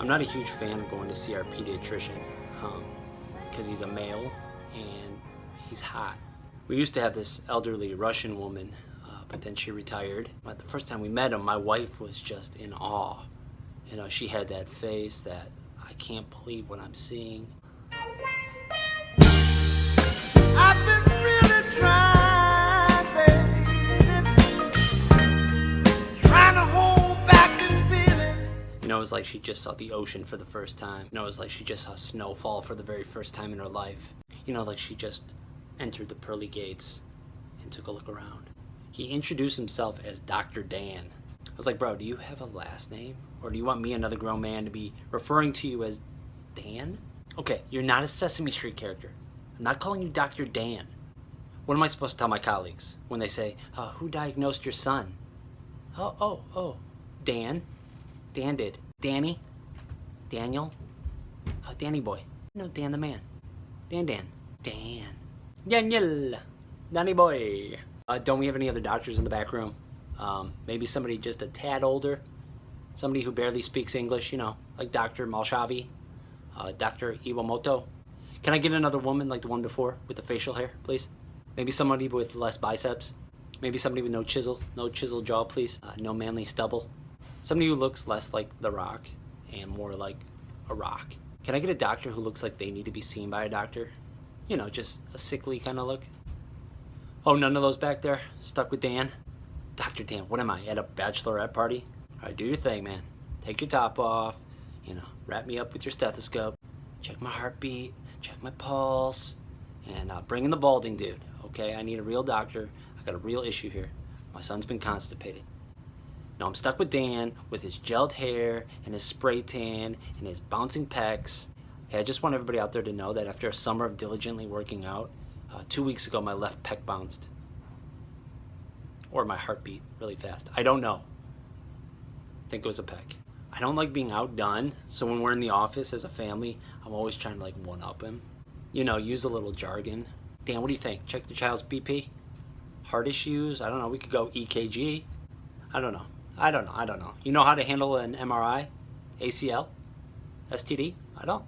I'm not a huge fan of going to see our pediatrician because he's a male and he's hot. We used to have this elderly Russian woman, but then she retired. But the first time we met him, my wife was just in awe. You know, she had that face that I can't believe what I'm seeing. I've been really trying, baby, trying to hold back this feeling. You know, it was like she just saw the ocean for the first time. You know, it was like she just saw snowfall for the very first time in her life. You know, like she just entered the pearly gates and took a look around. He introduced himself as Dr. Dan. I was like, bro, do you have a last name? Or do you want me, another grown man, to be referring to you as Dan? Okay, you're not a Sesame Street character. I'm not calling you Dr. Dan. What am I supposed to tell my colleagues when they say, who diagnosed your son? Oh, Dan. Dan did. Danny? Daniel? Danny boy. No, Dan the man. Dan. Daniel. Danny boy. Don't we have any other doctors in the back room? Maybe somebody just a tad older. Somebody who barely speaks English, you know, like Dr. Malshavi, Dr. Iwamoto. Can I get another woman like the one before with the facial hair, please? Maybe somebody with less biceps. Maybe somebody with no chiseled jaw, please. No manly stubble. Somebody who looks less like The Rock and more like a rock. Can I get a doctor who looks like they need to be seen by a doctor? You know, just a sickly kind of look. Oh, none of those back there? Stuck with Dan? Dr. Dan, what am I, at a bachelorette party? All right, do your thing, man. Take your top off. You know, wrap me up with your stethoscope. Check my heartbeat. Check my pulse. And bring in the balding dude, okay? I need a real doctor. I got a real issue here. My son's been constipated. No, I'm stuck with Dan with his gelled hair and his spray tan and his bouncing pecs. Hey, I just want everybody out there to know that after a summer of diligently working out, 2 weeks ago my left pec bounced. Or my heart beat really fast. I don't know. I think it was a pec. I don't like being outdone, so when we're in the office as a family, I'm always trying to like one-up him. You know, use a little jargon. Dan, what do you think? Check the child's BP? Heart issues? I don't know. We could go EKG. I don't know. You know how to handle an MRI? ACL? STD? I don't.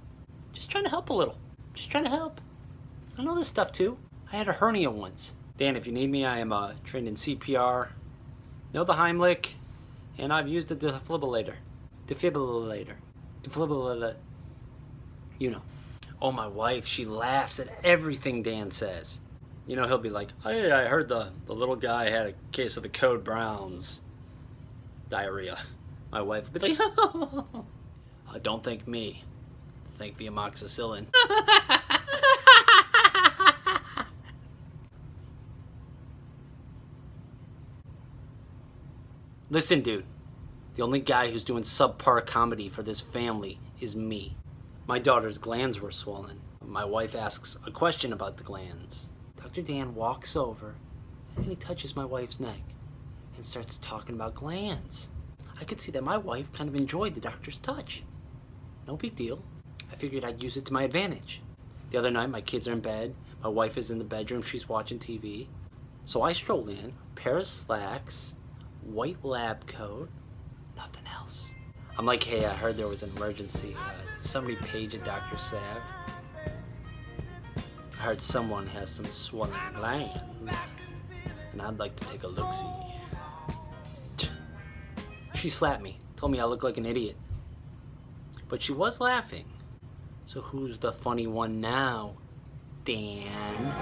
Just trying to help a little. Just trying to help. I know this stuff too. I had a hernia once. Dan, if you need me, I am trained in CPR. Know the Heimlich. And I've used a defibrillator. You know. Oh, my wife, she laughs at everything Dan says. You know, he'll be like, hey, I heard the little guy had a case of the Code Browns diarrhea. My wife would be like, don't thank me. Thank the amoxicillin. Listen, dude. The only guy who's doing subpar comedy for this family is me. My daughter's glands were swollen. My wife asks a question about the glands. Dr. Dan walks over and he touches my wife's neck and starts talking about glands. I could see that my wife kind of enjoyed the doctor's touch. No big deal. I figured I'd use it to my advantage. The other night, my kids are in bed. My wife is in the bedroom. She's watching TV. So I stroll in, pair of slacks, white lab coat, nothing else. I'm like, hey, I heard there was an emergency. Did somebody page a Dr. Sav? I heard someone has some swollen glands, and I'd like to take a look-see. She slapped me, told me I look like an idiot. But she was laughing. So who's the funny one now, Dan?